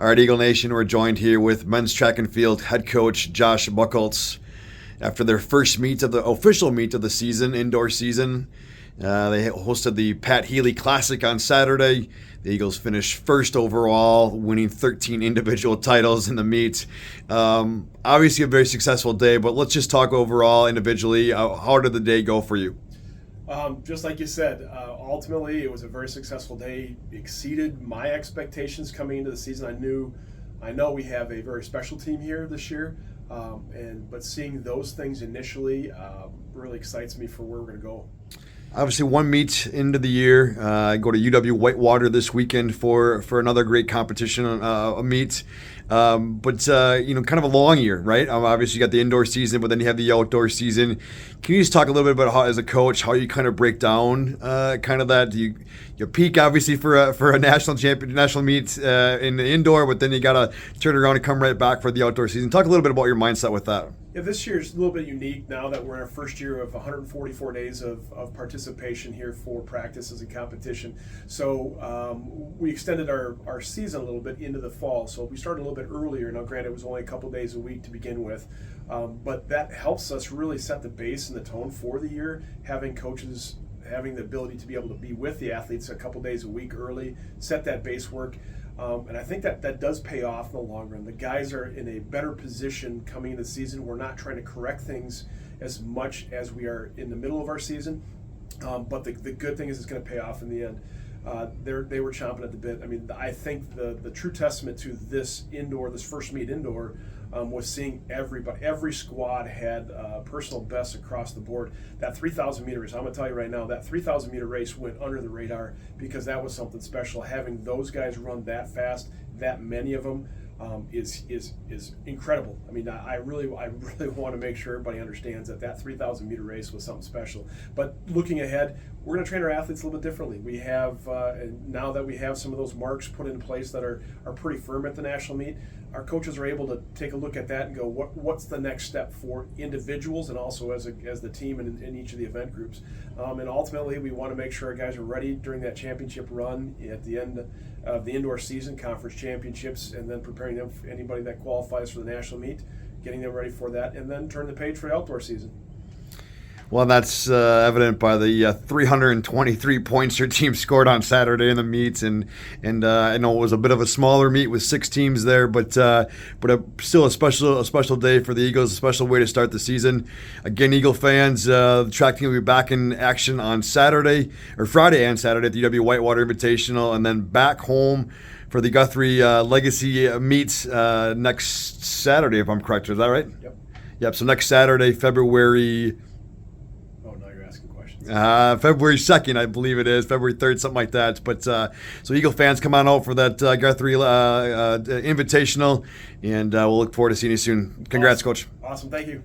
All right, Eagle Nation, we're joined here with men's track and field head coach Josh Buchholtz. After their first official meet of the season, indoor season, they hosted the Pat Healy Classic on Saturday. The Eagles finished first overall, winning 13 individual titles in the meet. Obviously a very successful day, but let's just talk overall individually. How did the day go for you? Just like you said, ultimately it was a very successful day. Exceeded my expectations coming into the season. I know we have a very special team here this year, but seeing those things initially really excites me for where we're going to go. Obviously, one meet into the year. I go to UW Whitewater this weekend for another great competition, a meet. But kind of a long year, right? Obviously, you got the indoor season, but then you have the outdoor season. Can you just talk a little bit about how, as a coach, how you kind of break down kind of that? You peak obviously for a national meet in the indoor, but then you got to turn around and come right back for the outdoor season. Talk a little bit about your mindset with that. Yeah, this year is a little bit unique now that we're in our first year of 144 days of participation here for practices and competition. So we extended our season a little bit into the fall. So we started a little bit earlier. Now, granted, it was only a couple days a week to begin with, but that helps us really set the base and the tone for the year, having coaches having the ability to be able to be with the athletes a couple days a week early, set that base work. And I think that does pay off in the long run. The guys are in a better position coming into the season. We're not trying to correct things as much as we are in the middle of our season. But the good thing is it's going to pay off in the end. They were chomping at the bit. I mean, I think the true testament to this first meet indoor, was seeing every squad had personal bests across the board. That 3,000 meter race, I'm going to tell you right now, that 3,000 meter race went under the radar because that was something special. Having those guys run that fast, that many of them, is incredible. I mean, I really want to make sure everybody understands that 3,000 meter race was something special. But looking ahead, we're going to train our athletes a little bit differently. We have now that we have some of those marks put in place that are pretty firm at the national meet, our coaches are able to take a look at that and go, what's the next step for individuals and also as the team and in each of the event groups. And ultimately, we want to make sure our guys are ready during that championship run at the end of the indoor season, conference championships, and then preparing them for anybody that qualifies for the national meet, getting them ready for that, and then turn the page for the outdoor season. Well, that's evident by the 323 points your team scored on Saturday in the meet, and I know it was a bit of a smaller meet with 6 teams there, but still a special day for the Eagles, a special way to start the season. Again, Eagle fans, the track team will be back in action on Friday and Saturday at the UW Whitewater Invitational, and then back home for the Guthrie Legacy meets next Saturday, if I'm correct. Is that right? Yep. So next Saturday, February 2nd, I believe it is, February 3rd, something like that. But so Eagle fans, come on out for that Guthrie Invitational, and we'll look forward to seeing you soon. Congrats, Coach. Awesome. Thank you.